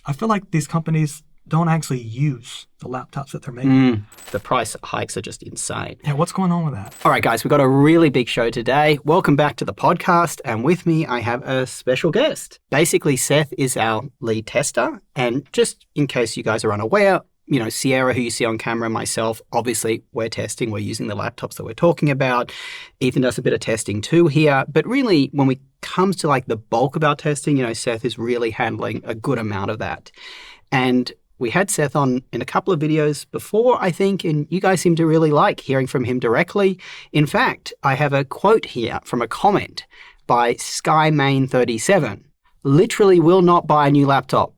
I feel like these companies don't actually use the laptops that they're making. The price hikes are just insane. Yeah, what's going on with that? All right, guys, we've got a really big show today. Welcome back to the podcast. And with me, I have a special guest. Basically, Seth is our lead tester. And just in case you guys are unaware, Sierra, who you see on camera, myself, obviously we're testing. We're using the laptops that we're talking about. Ethan does a bit of testing too here. But really, when we comes to like the bulk of our testing, Seth is really handling a good amount of that. And we had Seth on in a couple of videos before, I think, and you guys seem to really like hearing from him directly. In fact, I have a quote here from a comment by SkyMain37. Literally will not buy a new laptop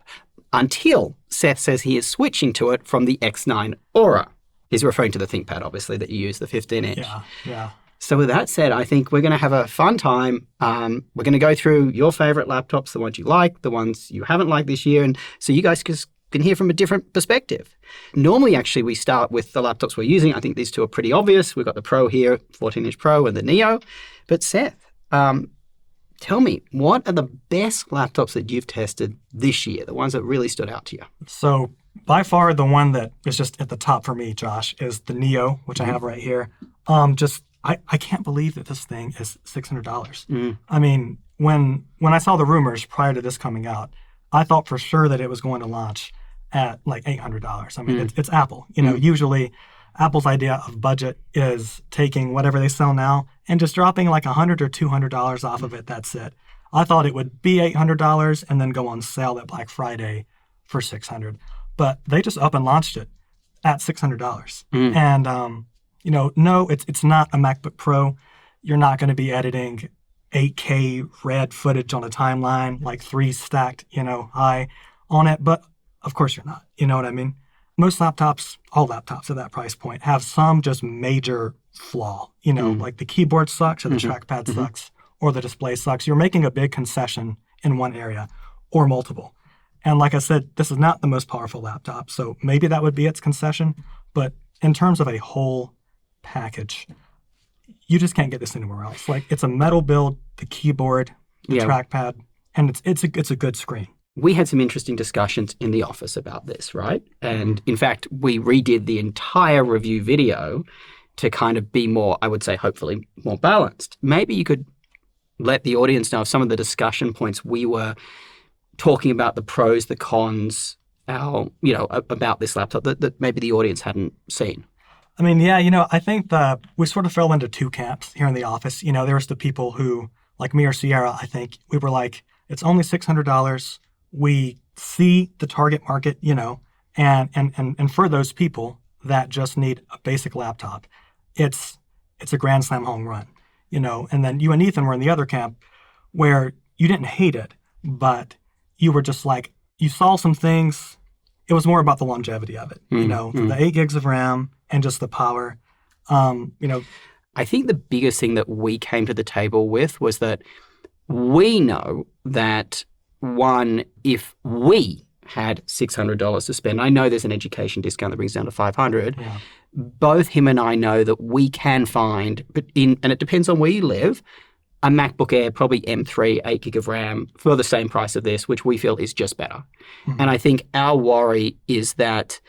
until Seth says he is switching to it from the X9 Aura. He's referring to the ThinkPad, obviously, that you use, the 15-inch. Yeah. So with that said, I think we're going to have a fun time. We're going to go through your favorite laptops, the ones you like, the ones you haven't liked this year, and so you guys can hear from a different perspective. Normally, actually, we start with the laptops we're using. I think these two are pretty obvious. We've got the Pro here, 14-inch Pro, and the Neo. But Seth, tell me, what are the best laptops that you've tested this year, the ones that really stood out to you? So by far, the one that is just at the top for me, Josh, is the Neo, which I have right here. I can't believe that this thing is $600. I mean, when I saw the rumors prior to this coming out, I thought for sure that it was going to launch at like $800. I mean, it's Apple. Usually Apple's idea of budget is taking whatever they sell now and just dropping like $100 or $200 off of it. That's it. I thought it would be $800 and then go on sale at Black Friday for $600. But they just up and launched it at $600. And, no, it's not a MacBook Pro. You're not going to be editing 8K red footage on a timeline, like 3 stacked, high on it. But of course you're not. You know what I mean? Most laptops, all laptops at that price point, have some just major flaw. Like the keyboard sucks or the trackpad sucks or the display sucks. You're making a big concession in one area or multiple. And like I said, this is not the most powerful laptop. So maybe that would be its concession. But in terms of a whole package, you just can't get this anywhere else. Like, it's a metal build, the keyboard, the trackpad, and it's a good screen. We had some interesting discussions in the office about this, right? And in fact, we redid the entire review video to kind of be more, I would say, hopefully more balanced. Maybe you could let the audience know of some of the discussion points we were talking about, the pros, the cons, about this laptop that maybe the audience hadn't seen. I mean, yeah, I think that we sort of fell into two camps here in the office. There was the people who, like me or Sierra, I think, we were like, it's only $600. We see the target market, and for those people that just need a basic laptop, it's a grand slam home run, And then you and Ethan were in the other camp where you didn't hate it, but you were just like, you saw some things. It was more about the longevity of it, the 8 gigs of RAM and just the power, I think the biggest thing that we came to the table with was that we know that, one, if we had $600 to spend, I know there's an education discount that brings down to $500. Yeah. Both him and I know that we can find, and it depends on where you live, a MacBook Air, probably M3, 8 gig of RAM for the same price of this, which we feel is just better. And I think our worry is that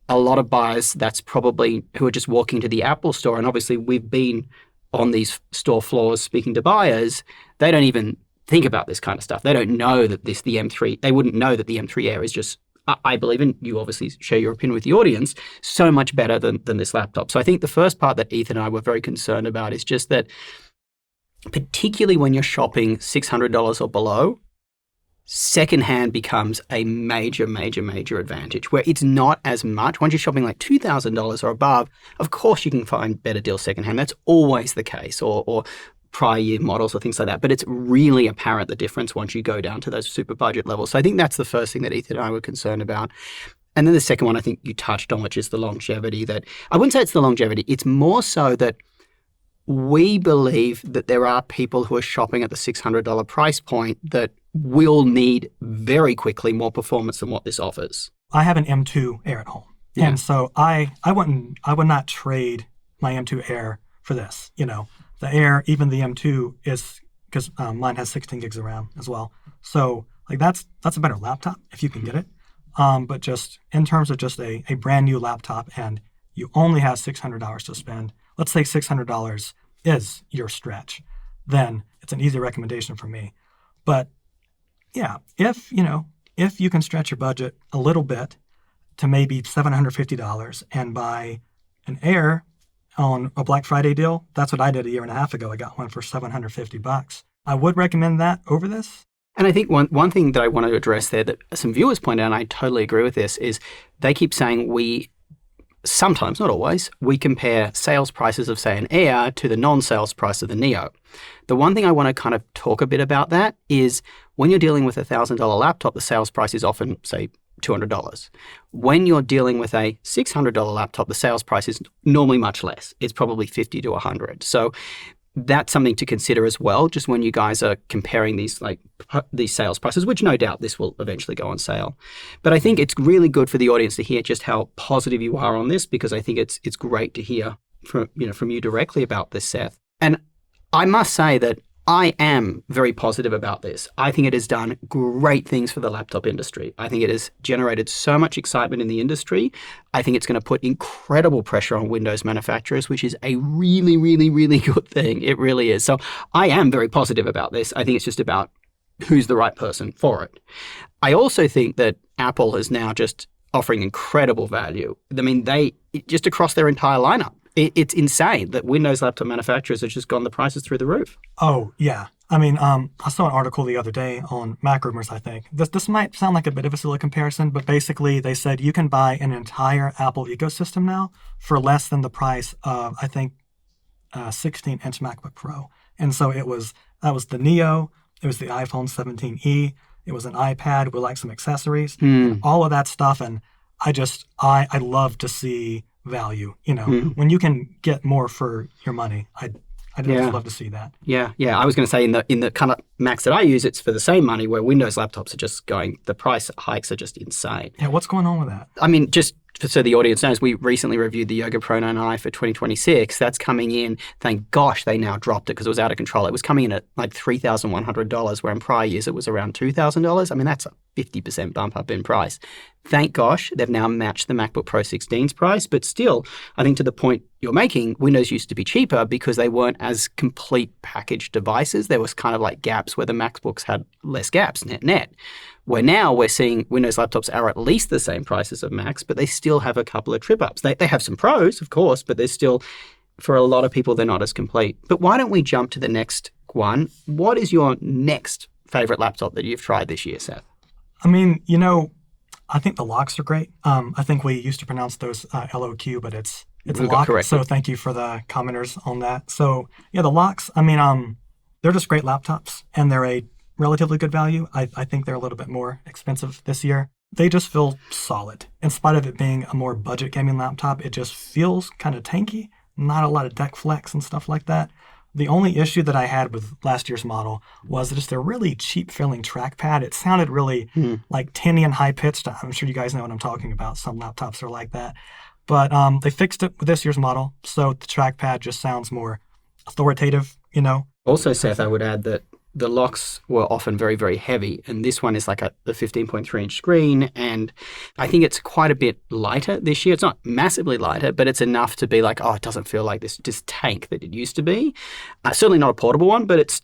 a lot of buyers, that's probably who are just walking to the Apple store, and obviously we've been on these store floors speaking to buyers, they don't even think about this kind of stuff. They don't know that the M3, they wouldn't know that the M3 Air is just, I believe, and you obviously share your opinion with the audience, so much better than this laptop. So I think the first part that Ethan and I were very concerned about is just that, particularly when you're shopping $600 or below, secondhand becomes a major, major, major advantage, where it's not as much. Once you're shopping like $2,000 or above, of course you can find better deals secondhand. That's always the case, or prior year models or things like that. But it's really apparent, the difference, once you go down to those super budget levels. So I think that's the first thing that Ethan and I were concerned about. And then the second one I think you touched on, which is the longevity. That I wouldn't say it's the longevity. It's more so that we believe that there are people who are shopping at the $600 price point that will need very quickly more performance than what this offers. I have an M2 Air at home. Yeah. And so I would not trade my M2 Air for this. The Air, even the M2 is, because mine has 16 gigs of RAM as well. So like that's a better laptop if you can get it. But just in terms of just a brand new laptop and you only have $600 to spend, let's say $600 is your stretch, then it's an easy recommendation for me. But yeah, if you can stretch your budget a little bit to maybe $750 and buy an Air on a Black Friday deal, that's what I did a year and a half ago. I got one for $750. I would recommend that over this. And I think one thing that I want to address there that some viewers point out, and I totally agree with this, is they keep saying we sometimes, not always, we compare sales prices of, say, an Air to the non-sales price of the Neo. The one thing I want to kind of talk a bit about that is when you're dealing with a $1,000 laptop, the sales price is often, say, $200. When you're dealing with a $600 laptop, the sales price is normally much less. It's probably $50 to $100. So that's something to consider as well, just when you guys are comparing these sales prices, which no doubt this will eventually go on sale. But I think it's really good for the audience to hear just how positive you are on this, because I think it's great to hear from you directly about this, Seth. And I must say that I am very positive about this. I think it has done great things for the laptop industry. I think it has generated so much excitement in the industry. I think it's going to put incredible pressure on Windows manufacturers, which is a really, really, really good thing. It really is. So I am very positive about this. I think it's just about who's the right person for it. I also think that Apple is now just offering incredible value. I mean, just across their entire lineup. It's insane that Windows laptop manufacturers have just gone the prices through the roof. Oh, yeah. I mean, I saw an article the other day on Mac Rumors, I think. This might sound like a bit of a silly comparison, but basically they said you can buy an entire Apple ecosystem now for less than the price of, I think, 16-inch MacBook Pro. And so that was the Neo, it was the iPhone 17e, it was an iPad with like some accessories, all of that stuff. And I love to see value, when you can get more for your money. I'd just love to see that. Yeah. I was going to say in the kind of Macs that I use, it's for the same money, where Windows laptops are just the price hikes are just insane. Yeah, what's going on with that? I mean, just so the audience knows, we recently reviewed the Yoga Pro 9i for 2026. That's coming in. Thank gosh they now dropped it because it was out of control. It was coming in at like $3,100, where in prior years it was around $2,000. I mean, that's a 50% bump up in price. Thank gosh they've now matched the MacBook Pro 16's price. But still, I think to the point you're making, Windows used to be cheaper because they weren't as complete packaged devices. There was kind of like gaps where the MacBooks had less gaps net. Where now we're seeing Windows laptops are at least the same prices of Macs, but they still have a couple of trip ups. They have some pros, of course, but they're still, for a lot of people, they're not as complete. But why don't we jump to the next one? What is your next favorite laptop that you've tried this year, Seth? I mean, I think the locks are great. I think we used to pronounce those LOQ, but it's a lock. So thank you for the commenters on that. So yeah, the locks, I mean, they're just great laptops, and they're a relatively good value. I think they're a little bit more expensive this year. They just feel solid. In spite of it being a more budget gaming laptop, it just feels kind of tanky, not a lot of deck flex and stuff like that. The only issue that I had with last year's model was just a really cheap-feeling trackpad. It sounded really like tinny and high-pitched. I'm sure you guys know what I'm talking about. Some laptops are like that. But they fixed it with this year's model, so the trackpad just sounds more authoritative, Also, Seth, I would add that the locks were often very, very heavy, and this one is like a 15.3-inch screen, and I think it's quite a bit lighter this year. It's not massively lighter, but it's enough to be like, it doesn't feel like this tank that it used to be. Certainly not a portable one, but it's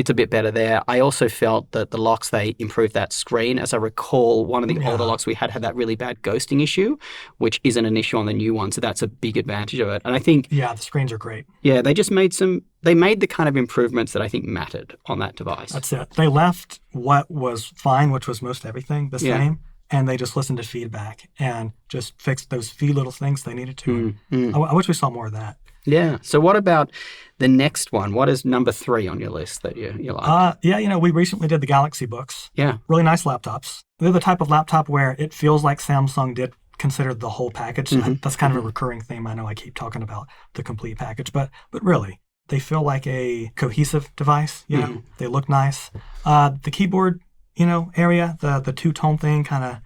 a bit better there. I also felt that the locks, they improved that screen. As I recall, one of the older locks we had that really bad ghosting issue, which isn't an issue on the new one. So that's a big advantage of it. And I think... Yeah, the screens are great. Yeah, they just made the kind of improvements that I think mattered on that device. That's it. They left what was fine, which was most everything, the same. And they just listened to feedback and just fixed those few little things they needed to. I wish we saw more of that. Yeah. So what about the next one? What is number 3 on your list that you like? We recently did the GalaxyBooks. Yeah. Really nice laptops. They're the type of laptop where it feels like Samsung did consider the whole package. That's kind of a recurring theme. I know I keep talking about the complete package, but really, they feel like a cohesive device. They look nice. The keyboard, area, the two-tone thing kind of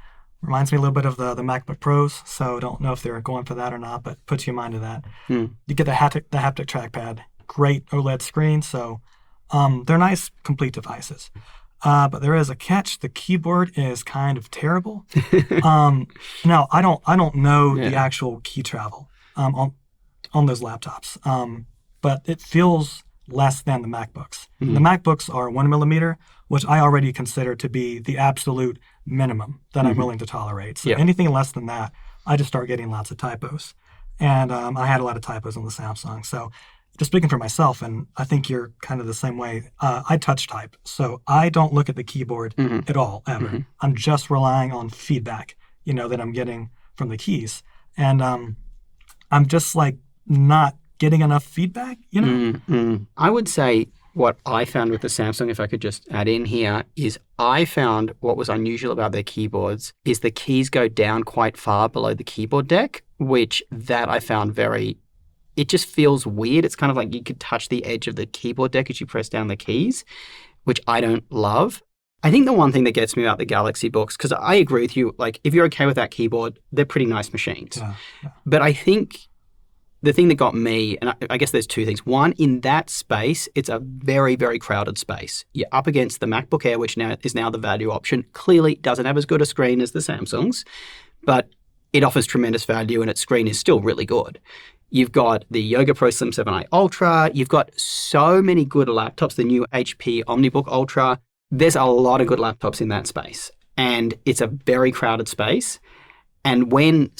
reminds me a little bit of the MacBook Pros, so don't know if they're going for that or not, but puts you in mind of that. You get the haptic trackpad, great OLED screen, so they're nice, complete devices. But there is a catch. The keyboard is kind of terrible. Now I don't know the actual key travel on those laptops, but it feels less than the MacBooks. Mm-hmm. The MacBooks are 1 mm, which I already consider to be the absolute minimum that I'm willing to tolerate. So anything less than that, I just start getting lots of typos. And I had a lot of typos on the Samsung. So just speaking for myself, and I think you're kind of the same way, I touch type. So I don't look at the keyboard at all, ever. Mm-hmm. I'm just relying on feedback, that I'm getting from the keys. And I'm just like not getting enough feedback, I would say what I found with the Samsung, if I could just add in here, is I found what was unusual about their keyboards is the keys go down quite far below the keyboard deck, which that I found it just feels weird. It's kind of like you could touch the edge of the keyboard deck as you press down the keys, which I don't love. I think the one thing that gets me about the GalaxyBooks, because I agree with you, like if you're okay with that keyboard, they're pretty nice machines. Yeah. But I think the thing that got me, and I guess there's two things. One, in that space, it's a very, very crowded space. You're up against the MacBook Air, which is now the value option. Clearly doesn't have as good a screen as the Samsungs, but it offers tremendous value and its screen is still really good. You've got the Yoga Pro Slim 7i Ultra. You've got so many good laptops, the new HP OmniBook Ultra. There's a lot of good laptops in that space. And it's a very crowded space. And one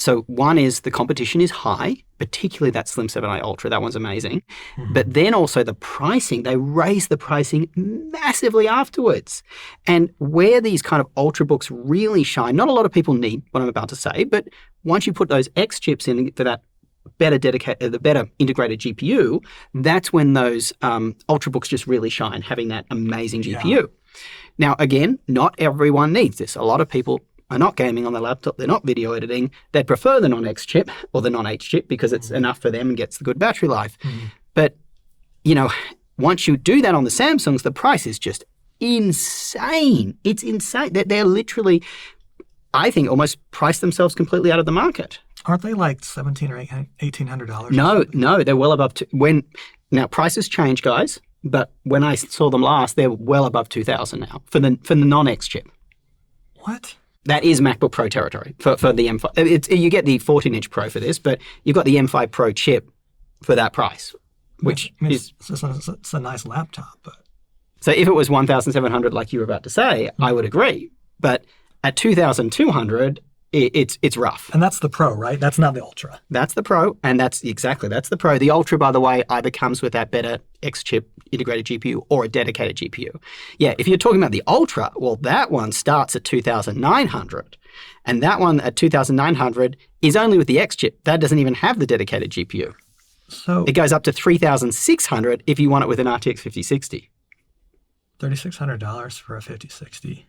is the competition is high, particularly that Slim 7i Ultra. That one's amazing. Mm-hmm. But then also the pricing, they raise the pricing massively afterwards. And where these kind of Ultrabooks really shine, not a lot of people need what I'm about to say, but once you put those X chips in for that the better integrated GPU, that's when those Ultrabooks just really shine, having that amazing GPU. Yeah. Now, again, not everyone needs this. A lot of people are not gaming on their laptop, they're not video editing, they prefer the non-X chip or the non-H chip because it's enough for them and gets the good battery life. But, once you do that on the Samsungs, the price is just insane. It's insane. They're literally, I think, almost priced themselves completely out of the market. Aren't they like $1,700 or $1,800? No, they're well above. Now prices change, guys, but when I saw them last, they're well above $2,000 now for the non-X chip. What? That is MacBook Pro territory for the M5. You get the 14-inch Pro for this, but you've got the M5 Pro chip for that price, which is it's a nice laptop. But so if it was $1,700, like you were about to say, I would agree. But at $2,200, it's rough. And that's the Pro, right? That's not the Ultra. That's the Pro, and that's the Pro. The Ultra, by the way, either comes with that better X-chip integrated GPU or a dedicated GPU. Yeah, if you're talking about the Ultra, well, that one starts at $2,900, and that one at $2,900 is only with the X-chip. That doesn't even have the dedicated GPU. So it goes up to $3,600 if you want it with an RTX 5060. $3,600 for a 5060.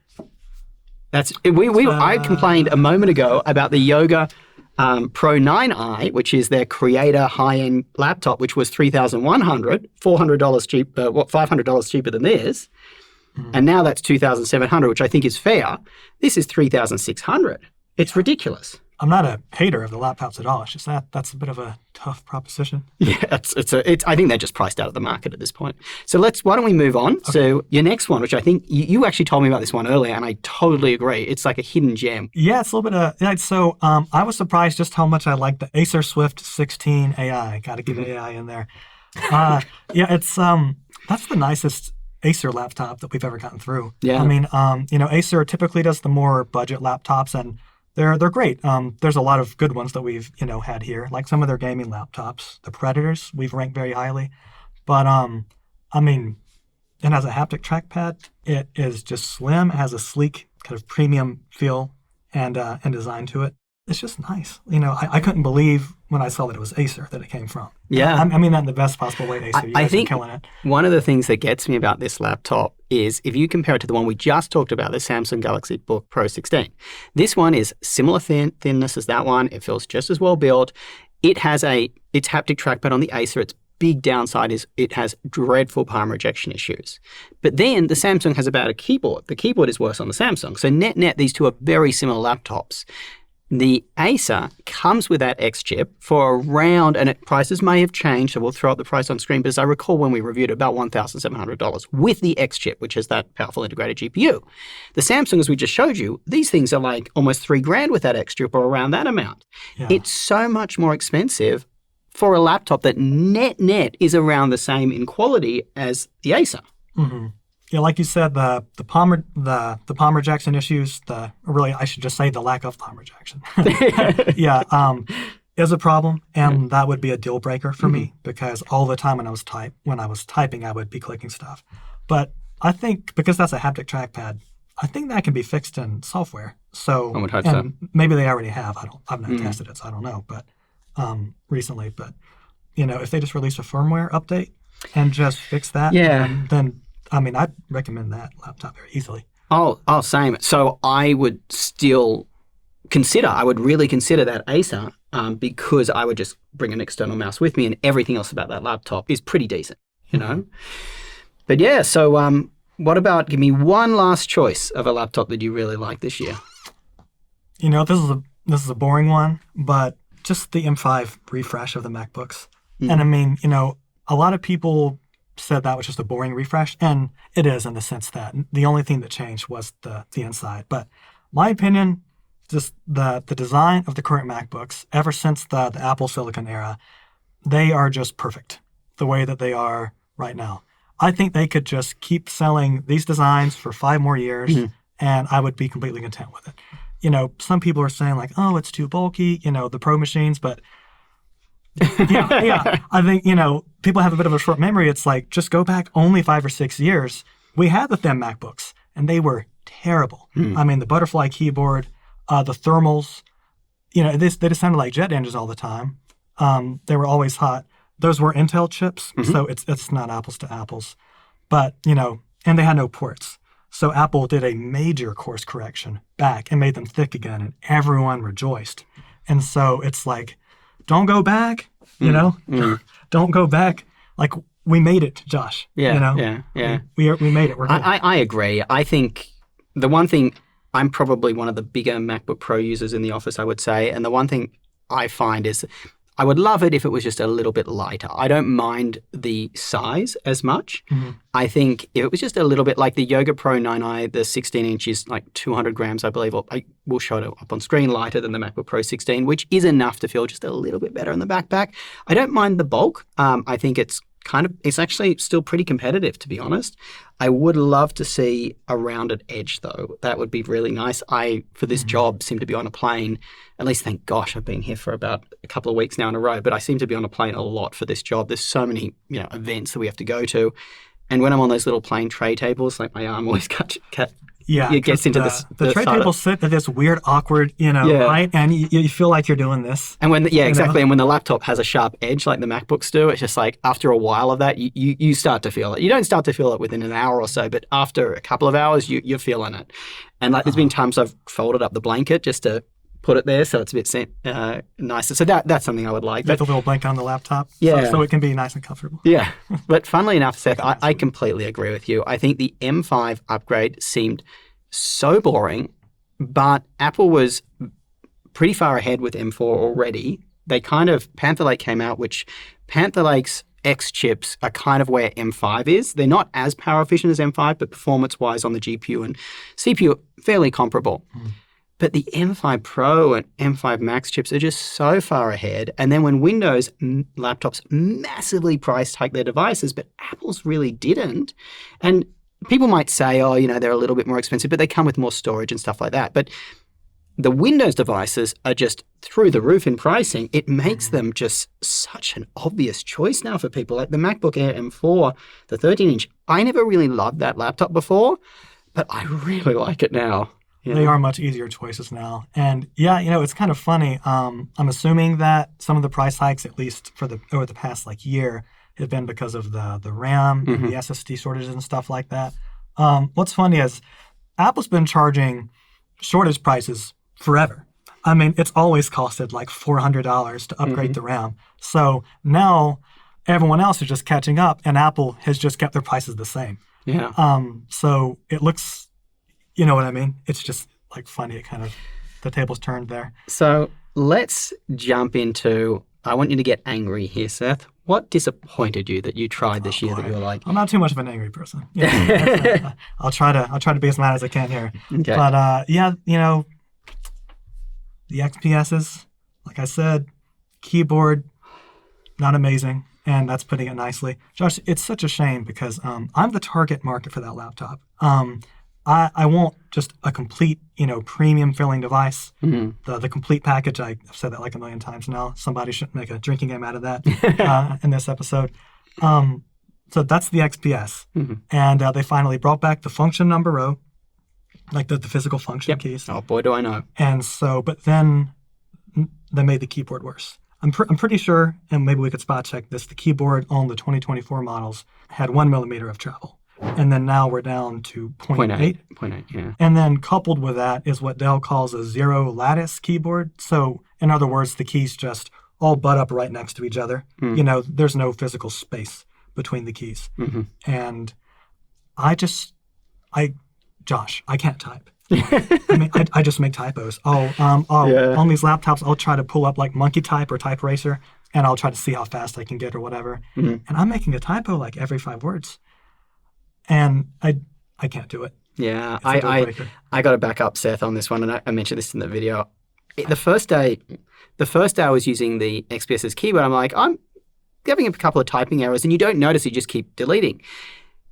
I complained a moment ago about the Yoga Pro 9i, which is their creator high-end laptop, which was $3,100, $400 cheap, $500 cheaper than this, and now that's $2,700, which I think is fair. This is $3,600. It's ridiculous. I'm not a hater of the laptops at all. It's just that's a bit of a tough proposition. Yeah, I think they're just priced out of the market at this point. So why don't we move on? Okay. So your next one, which I think you actually told me about this one earlier, and I totally agree. It's like a hidden gem. Yeah, it's a little bit of, so I was surprised just how much I like the Acer Swift 16 AI. Got to get AI in there. It's that's the nicest Acer laptop that we've ever gotten through. Yeah. I mean, Acer typically does the more budget laptops, and they're great. There's a lot of good ones that we've had here, like some of their gaming laptops. The Predators we've ranked very highly, but it has a haptic trackpad. It is just slim. It has a sleek kind of premium feel and design to it. It's just nice. I couldn't believe when I saw that it was Acer that it came from. Yeah. I mean that in the best possible way, Acer. You guys are killing it. One of the things that gets me about this laptop is if you compare it to the one we just talked about, the Samsung GalaxyBook Pro 16. This one is similar thinness as that one. It feels just as well built. It has its haptic trackpad on the Acer. Its big downside is it has dreadful palm rejection issues. But then the Samsung has a better keyboard. The keyboard is worse on the Samsung. So net, these two are very similar laptops. The Acer comes with that X chip for around, and prices may have changed, so we'll throw up the price on screen, but as I recall when we reviewed it, about $1,700 with the X chip, which is that powerful integrated GPU. The Samsung, as we just showed you, these things are like almost $3,000 with that X chip or around that amount. Yeah. It's so much more expensive for a laptop that net is around the same in quality as the Acer. Mm-hmm. Yeah, like you said, the palm rejection issues, really I should just say the lack of palm rejection. Is a problem, and that would be a deal breaker for me because all the time when I was typing, I would be clicking stuff. But I think because that's a haptic trackpad, I think that can be fixed in software. So I would hope so. Maybe they already have. I've not tested it, so I don't know. But recently, but if they just release a firmware update and just fix that, then I mean, I'd recommend that laptop very easily. Oh, same. So I would really consider that Acer because I would just bring an external mouse with me and everything else about that laptop is pretty decent, you know? But yeah, so what about, give me one last choice of a laptop that you really like this year? This is a boring one, but just the M5 refresh of the MacBooks. And I mean, a lot of people said that was just a boring refresh, and it is in the sense that the only thing that changed was the inside. But my opinion, just the design of the current MacBooks, ever since the Apple Silicon era, they are just perfect the way that they are right now. I think they could just keep selling these designs for 5 more years, and I would be completely content with it. Some people are saying like, oh, it's too bulky, the Pro machines, but I think, people have a bit of a short memory. It's like, just go back only 5 or 6 years. We had the thin MacBooks, and they were terrible. I mean, the butterfly keyboard, the thermals, they just sounded like jet engines all the time. They were always hot. Those were Intel chips, so it's not apples to apples. But, and they had no ports. So Apple did a major course correction back and made them thick again, and everyone rejoiced. And so it's like, don't go back, don't go back. Like, we made it, Josh. Yeah. We made it. We're good. I agree. I think the one thing, I'm probably one of the bigger MacBook Pro users in the office, I would say. And the one thing I find is I would love it if it was just a little bit lighter. I don't mind the size as much. I think if it was just a little bit like the Yoga Pro 9i, the 16 inch is like 200 grams, I believe. We'll show it up on screen, lighter than the MacBook Pro 16, which is enough to feel just a little bit better in the backpack. I don't mind the bulk. I think it's actually still pretty competitive, to be honest. I would love to see a rounded edge, though. That would be really nice. For this job, seem to be on a plane. At least, thank gosh, I've been here for about a couple of weeks now in a row, but I seem to be on a plane a lot for this job. There's so many, events that we have to go to. And when I'm on those little plane tray tables, like my arm always it gets into the tray tables sit at this weird, awkward, height, and you feel like you're doing this. And when exactly. And when the laptop has a sharp edge, like the MacBooks do, it's just like after a while of that, you start to feel it. You don't start to feel it within an hour or so, but after a couple of hours, you're feeling it. And like there's been times I've folded up the blanket just to put it there so it's a bit nicer. So that's something I would like. But the little blanket on the laptop, so it can be nice and comfortable. Yeah, but funnily enough, Seth, I completely agree with you. I think the M5 upgrade seemed so boring, but Apple was pretty far ahead with M4 already. Panther Lake came out, which Panther Lake's X chips are kind of where M5 is. They're not as power efficient as M5, but performance-wise on the GPU and CPU, fairly comparable. But the M5 Pro and M5 Max chips are just so far ahead. And then when Windows laptops massively price hike their devices, but Apple's really didn't. And people might say, they're a little bit more expensive, but they come with more storage and stuff like that. But the Windows devices are just through the roof in pricing. It makes them just such an obvious choice now for people. Like the MacBook Air M4, the 13-inch, I never really loved that laptop before, but I really like it now. They are much easier choices now. And it's kind of funny. I'm assuming that some of the price hikes, at least over the past year, have been because of the RAM and the SSD shortages and stuff like that. What's funny is Apple's been charging shortage prices forever. I mean, it's always costed like $400 to upgrade the RAM. So now everyone else is just catching up, and Apple has just kept their prices the same. Yeah. So it looks, you know what I mean? It's just like funny. It kind of the tables turned there. So let's jump into, I want you to get angry here, Seth. What disappointed you that you tried this year that you were like? I'm not too much of an angry person. Yeah, I'll try to be as mad as I can here. Okay. But yeah, the XPSs, like I said, keyboard, not amazing. And that's putting it nicely. Josh, it's such a shame because I'm the target market for that laptop. I want just a complete, premium filling device. Mm-hmm. The complete package. I've said that like a million times now. Somebody should make a drinking game out of that in this episode. So that's the XPS. Mm-hmm. And they finally brought back the function number row, like the physical function keys. Oh, boy, do I know. And so, but then they made the keyboard worse. I'm pretty sure, and maybe we could spot check this, the keyboard on the 2024 models had 1 millimeter of travel. And then now we're down to 0.8. 0.8, yeah. And then coupled with that is what Dell calls a zero lattice keyboard. So in other words, the keys just all butt up right next to each other. Mm. There's no physical space between the keys. Mm-hmm. And Josh, I can't type. I just make typos. On these laptops, I'll try to pull up like Monkey Type or Type Eraser, and I'll try to see how fast I can get or whatever. Mm-hmm. And I'm making a typo like every 5 words, and I can't do it. Yeah, I got to back up Seth on this one, and I mentioned this in the video. The first day I was using the XPS's keyboard, I'm like, I'm having a couple of typing errors, and you don't notice, you just keep deleting.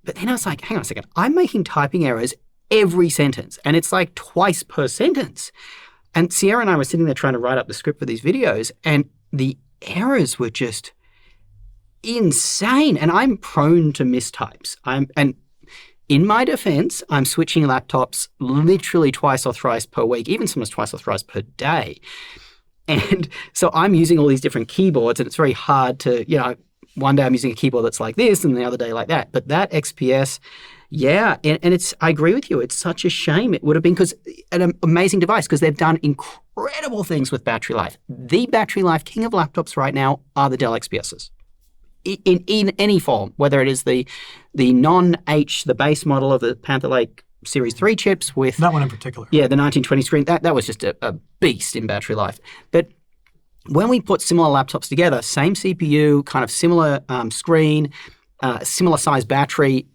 But then I was like, hang on a second, I'm making typing errors every sentence, and it's like twice per sentence. And Sierra and I were sitting there trying to write up the script for these videos, and the errors were just insane. And I'm prone to mistypes. And in my defense, I'm switching laptops literally twice or thrice per week, even sometimes twice or thrice per day. And so I'm using all these different keyboards, and it's very hard to, one day I'm using a keyboard that's like this, and the other day like that. But that XPS, yeah, and I agree with you. It's such a shame. It would have been because an amazing device because they've done incredible things with battery life. The battery life king of laptops right now are the Dell XPSs. In any form, whether it is the non-H, the base model of the Panther Lake Series 3 chips with... That one in particular. Yeah, the 1920 screen. That was just a beast in battery life. But when we put similar laptops together, same CPU, kind of similar screen, similar size battery,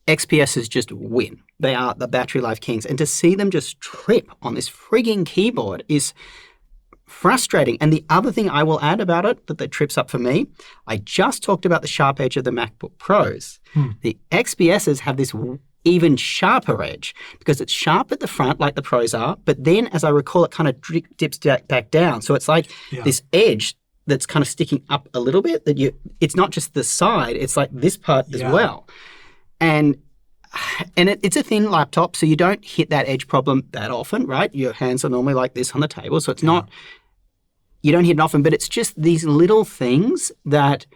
XPSs just win. They are the battery life kings. And to see them just trip on this frigging keyboard is frustrating. And the other thing I will add about it that trips up for me, I just talked about the sharp edge of the MacBook Pros. The XPSs have this even sharper edge because it's sharp at the front like the Pros are, but then as I recall, it kind of dips back down. So it's like this edge that's kind of sticking up a little bit it's not just the side, it's like this part as well. And it's a thin laptop, so you don't hit that edge problem that often, right? Your hands are normally like this on the table, so it's not, you don't hit it often, but it's just these little things that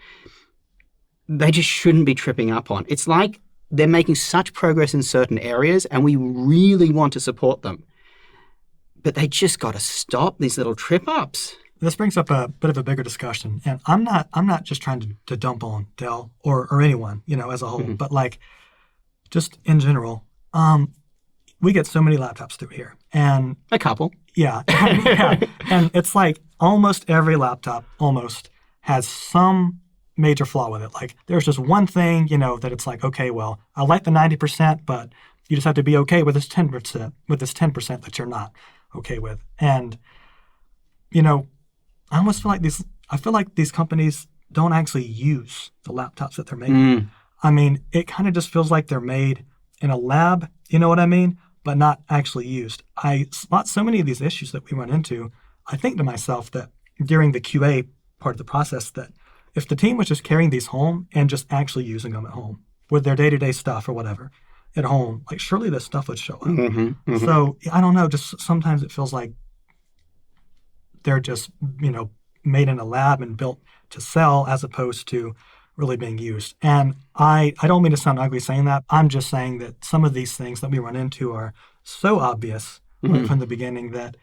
they just shouldn't be tripping up on. It's like they're making such progress in certain areas, and we really want to support them. But they just got to stop these little trip-ups. This brings up a bit of a bigger discussion, and I'm not just trying to dump on Dell or anyone, as a whole, but like just in general, we get so many laptops through here, and a couple, and it's like almost every laptop has some major flaw with it. Like there's just one thing, that it's like, okay, well, I like the 90%, but you just have to be okay with this 10%, that you're not okay with, and I almost feel like these companies don't actually use the laptops that they're making. I mean, it kind of just feels like they're made in a lab, you know what I mean? But not actually used. I spot so many of these issues that we run into. I think to myself that during the QA part of the process that if the team was just carrying these home and just actually using them at home with their day-to-day stuff or whatever at home, like surely this stuff would show up. So I don't know, just sometimes it feels like they're just, made in a lab and built to sell as opposed to really being used. And I don't mean to sound ugly saying that. I'm just saying that some of these things that we run into are so obvious right from the beginning that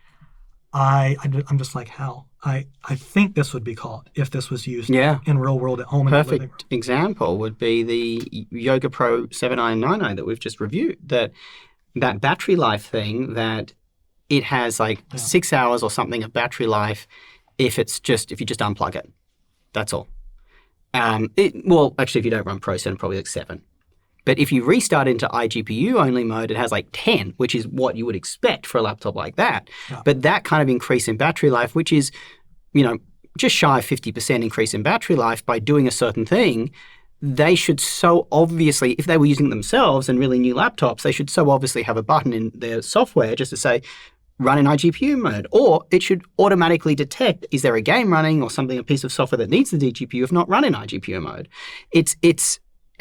I'm just like, how? I think this would be caught if this was used in real world at home. Perfect example would be the Yoga Pro 7990 that we've just reviewed. That battery life thing that it has like 6 hours or something of battery life if you just unplug it. That's all. Well, actually, if you don't run ProCenter, probably like 7. But if you restart into iGPU only mode, it has like 10, which is what you would expect for a laptop like that. Yeah. But that kind of increase in battery life, which is, just shy of 50% increase in battery life by doing a certain thing, they should so obviously, if they were using it themselves and really new laptops, they should so obviously have a button in their software just to say, run in iGPU mode. Or it should automatically detect, is there a game running or something, a piece of software that needs the GPU, if not run in iGPU mode.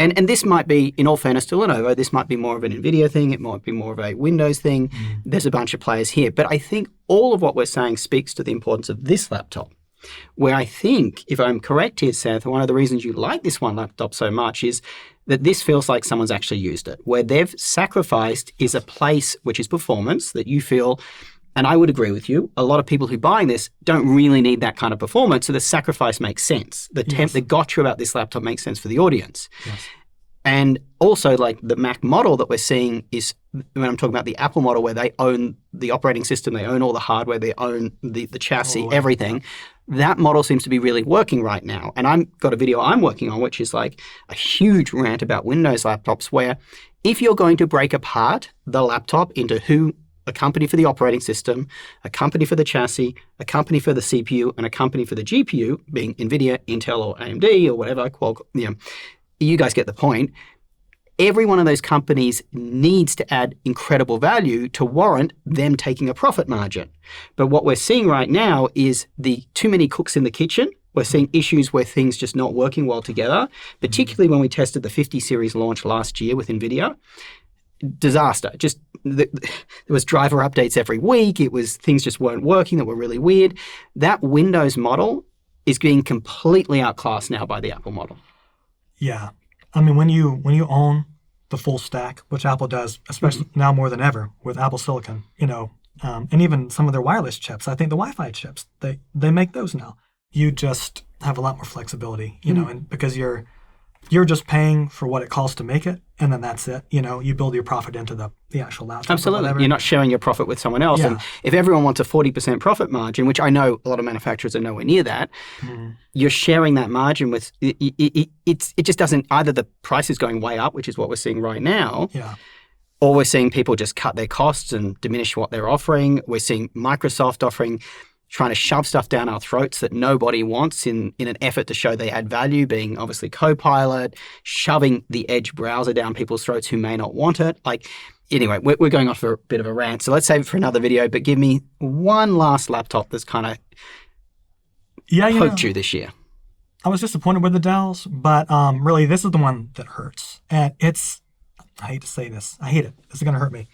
And this might be, in all fairness to Lenovo, this might be more of an NVIDIA thing. It might be more of a Windows thing. There's a bunch of players here. But I think all of what we're saying speaks to the importance of this laptop, where I think, if I'm correct here, Seth, one of the reasons you like this one laptop so much is that this feels like someone's actually used it. Where they've sacrificed is a place which is performance that you feel, and I would agree with you, a lot of people who are buying this don't really need that kind of performance, so the sacrifice makes sense. The gotcha about this laptop makes sense for the audience. Yes. And also, like the Mac model that we're seeing is, when I'm talking about the Apple model, where they own the operating system, they own all the hardware, they own the chassis, everything. That model seems to be really working right now. And I've got a video I'm working on, which is like a huge rant about Windows laptops, where if you're going to break apart the laptop into a company for the operating system, a company for the chassis, a company for the CPU, and a company for the GPU, being NVIDIA, Intel, or AMD, or whatever, Qualcomm, you guys get the point. Every one of those companies needs to add incredible value to warrant them taking a profit margin. But what we're seeing right now is the too many cooks in the kitchen. We're seeing issues where things just not working well together, particularly when we tested the 50 series launch last year with NVIDIA. Disaster. There was driver updates every week. Things just weren't working that were really weird. That Windows model is being completely outclassed now by the Apple model. Yeah. I mean, when you own the full stack, which Apple does, especially now more than ever with Apple Silicon, and even some of their wireless chips, I think the Wi-Fi chips, they make those now. You just have a lot more flexibility, and because you're just paying for what it costs to make it, and then that's it. You build your profit into the actual laptop. Absolutely. You're not sharing your profit with someone else. Yeah. And if everyone wants a 40% profit margin, which I know a lot of manufacturers are nowhere near that, you're sharing that margin with, it just doesn't, either the price is going way up, which is what we're seeing right now, or we're seeing people just cut their costs and diminish what they're offering. We're seeing Microsoft trying to shove stuff down our throats that nobody wants in an effort to show they add value, being obviously Copilot, shoving the Edge browser down people's throats who may not want it. Anyway, we're going off for a bit of a rant, so let's save it for another video, but give me one last laptop that's kind of poked you this year. I was disappointed with the Dells, but really this is the one that hurts. And I hate to say this, I hate it. This is going to hurt me.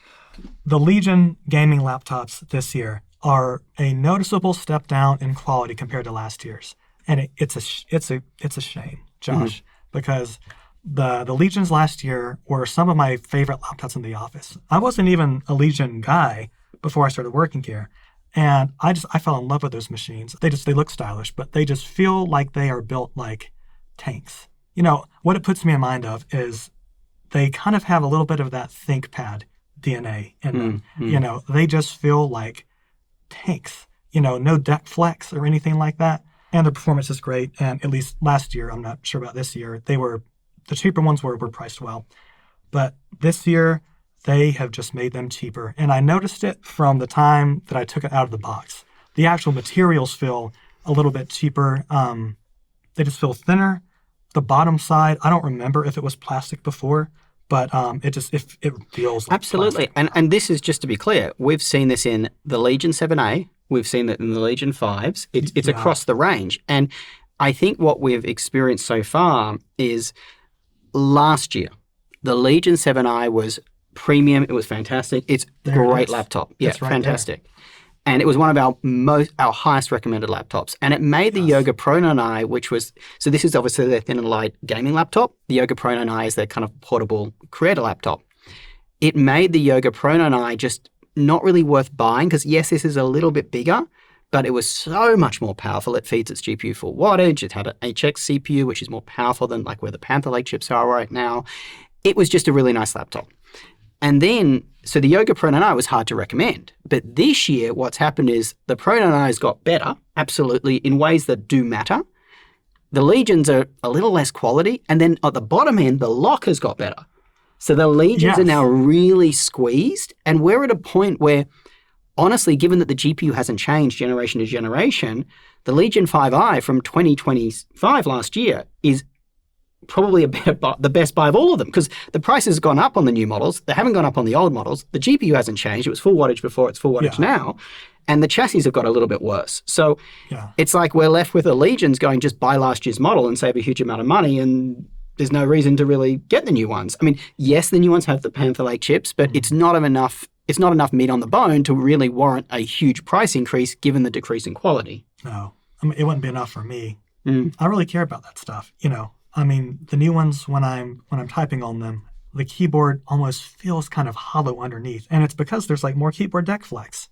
The Legion gaming laptops this year are a noticeable step down in quality compared to last year's, and it's a shame, Josh, because the Legions last year were some of my favorite laptops in the office. I wasn't even a Legion guy before I started working here, and I fell in love with those machines. They look stylish, but they just feel like they are built like tanks. What it puts me in mind of is they kind of have a little bit of that ThinkPad DNA in them. They just feel like tanks, no deck flex or anything like that. And the performance is great. And at least last year, I'm not sure about this year, the cheaper ones were priced well. But this year, they have just made them cheaper. And I noticed it from the time that I took it out of the box. The actual materials feel a little bit cheaper. They just feel thinner. The bottom side, I don't remember if it was plastic before, but it feels like absolutely. And this is, just to be clear, we've seen this in the Legion 7A, we've seen it in the Legion 5s. It's across the range. And I think what we've experienced so far is last year, the Legion 7i was premium. It was fantastic. It's a great laptop. Yeah, right, fantastic. There. And it was one of our highest recommended laptops. And it made the Yoga Pro 9i, which was, so this is obviously their thin and light gaming laptop. The Yoga Pro 9i is their kind of portable creator laptop. It made the Yoga Pro 9i just not really worth buying because, yes, this is a little bit bigger, but it was so much more powerful. It feeds its GPU full wattage. It had an HX CPU, which is more powerful than like where the Panther Lake chips are right now. It was just a really nice laptop. And then, so the Yoga Pro 9i was hard to recommend. But this year, what's happened is the Pro 9i's got better, absolutely, in ways that do matter. The Legions are a little less quality. And then at the bottom end, the lock has got better. So the Legions are now really squeezed. And we're at a point where, honestly, given that the GPU hasn't changed generation to generation, the Legion 5i from 2025 last year is probably the best buy of all of them, because the price has gone up on the new models. They haven't gone up on the old models. The GPU hasn't changed. It was full wattage before. It's full wattage now. And the chassis have got a little bit worse. So it's like we're left with the Legions going, just buy last year's model and save a huge amount of money, and there's no reason to really get the new ones. I mean, yes, the new ones have the Panther Lake chips, but it's not enough meat on the bone to really warrant a huge price increase given the decrease in quality. No, I mean, it wouldn't be enough for me. I really care about that stuff, I mean, the new ones, when I'm typing on them, the keyboard almost feels kind of hollow underneath, and it's because there's like more keyboard deck flex.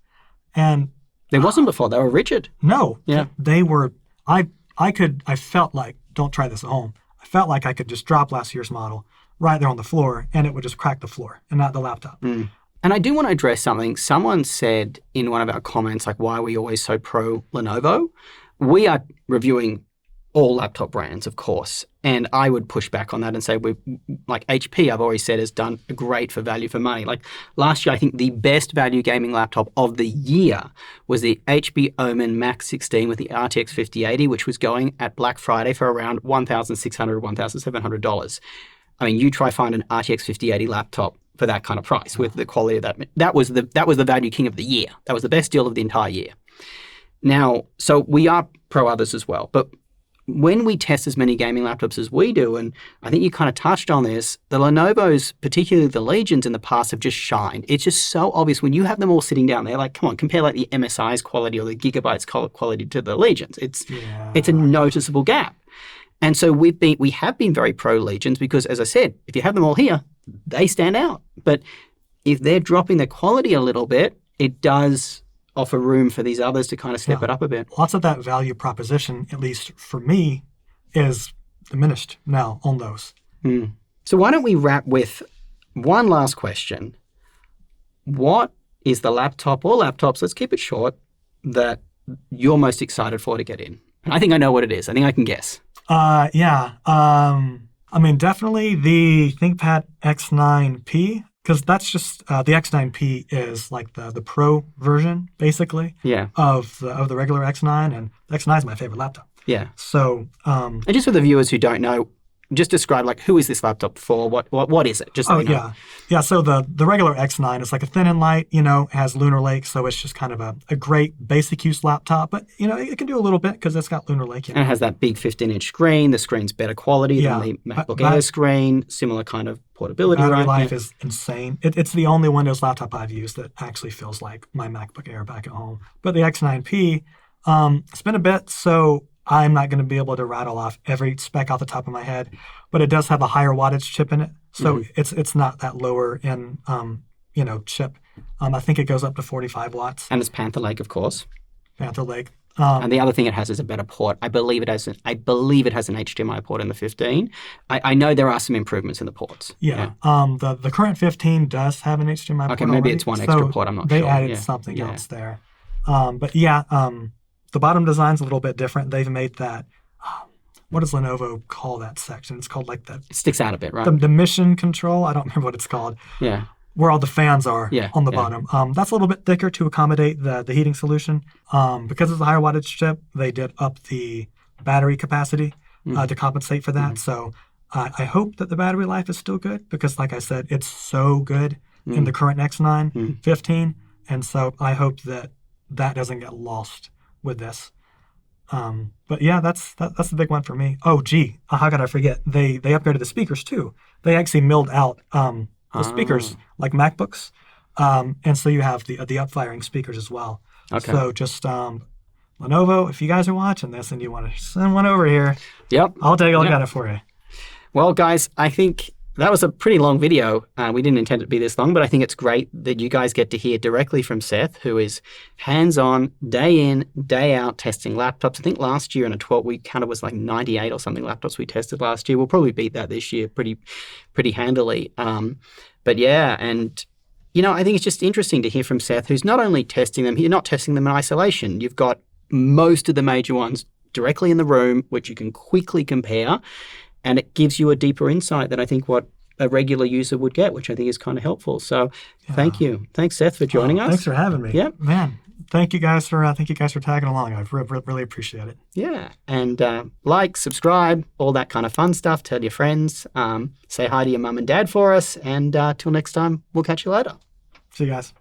And there wasn't before; they were rigid. No, they were. I felt like, don't try this at home. I felt like I could just drop last year's model right there on the floor, and it would just crack the floor and not the laptop. And I do want to address something. Someone said in one of our comments, like, why are we always so pro Lenovo? We are reviewing all laptop brands, of course. And I would push back on that and say, like HP, I've always said, has done great for value for money. Like last year, I think the best value gaming laptop of the year was the HP Omen Max 16 with the RTX 5080, which was going at Black Friday for around $1,600, $1,700. I mean, you try find an RTX 5080 laptop for that kind of price with the quality of that. That was the value king of the year. That was the best deal of the entire year. Now, so we are pro others as well, but when we test as many gaming laptops as we do, and I think you kind of touched on this, the Lenovo's, particularly the Legions in the past, have just shined. It's just so obvious when you have them all sitting down there, like, come on, compare like the MSI's quality or the Gigabyte's quality to the Legions. It's a noticeable gap. And so we have been very pro Legions because, as I said, if you have them all here, they stand out. But if they're dropping their quality a little bit, it does offer room for these others to kind of step it up a bit. Lots of that value proposition, at least for me, is diminished now on those. So why don't we wrap with one last question. What is the laptop or laptops, let's keep it short, that you're most excited for to get in? I think I know what it is. I think I can guess. I mean, definitely the ThinkPad X9P, because that's just the X9P is like the Pro version, basically, of the regular X9, and the X9 is my favorite laptop. Yeah. So, and just for the viewers who don't know, just describe like who is this laptop for? What is it? Just so yeah. So the regular X9 is like a thin and light. It has Lunar Lake, so it's just kind of a great basic use laptop. But it can do a little bit because it's got Lunar Lake. And it has that big 15-inch screen. The screen's better quality than the MacBook Air screen. Similar kind of portability. Battery life is insane. It's the only Windows laptop I've used that actually feels like my MacBook Air back at home. But the X9P, it's been a bit, so I'm not going to be able to rattle off every spec off the top of my head, but it does have a higher wattage chip in it, so it's not that lower in chip. I think it goes up to 45 watts. And it's Panther Lake, of course. Panther Lake. And the other thing it has is a better port. I believe it has an HDMI port in the 15. I know there are some improvements in the ports. The current 15 does have an HDMI port. Okay, maybe it's one extra port. I'm not sure. They added something else there. The bottom design's a little bit different. They've made that, what does Lenovo call that section? It's called like that. It sticks out a bit, right? The mission control. I don't remember what it's called. Yeah. Where all the fans are on the bottom. That's a little bit thicker to accommodate the heating solution. Because it's a higher wattage chip, they did up the battery capacity to compensate for that. So I hope that the battery life is still good because, like I said, it's so good in the current X9 15. And so I hope that doesn't get lost with this. But yeah, that's the big one for me. Oh, gee, how could I forget? They upgraded the speakers too. They actually milled out the speakers like MacBooks. And so you have the up-firing speakers as well. Okay. So just Lenovo, if you guys are watching this and you want to send one over here, I'll take a look at it for you. Well, guys, I think that was a pretty long video. We didn't intend it to be this long, but I think it's great that you guys get to hear directly from Seth, who is hands-on, day in, day out, testing laptops. I think last year in a 12-week count, it was like 98 or something laptops we tested last year. We'll probably beat that this year pretty handily. But yeah, and I think it's just interesting to hear from Seth, who's not only testing them, you're not testing them in isolation. You've got most of the major ones directly in the room, which you can quickly compare, and it gives you a deeper insight than I think what a regular user would get, which I think is kind of helpful. So thank you. Thanks, Seth, for joining us. Thanks for having me. Yeah. Man, thank you guys for tagging along. I really appreciate it. Yeah. And like, subscribe, all that kind of fun stuff. Tell your friends. Say hi to your mum and dad for us. And till next time, we'll catch you later. See you guys.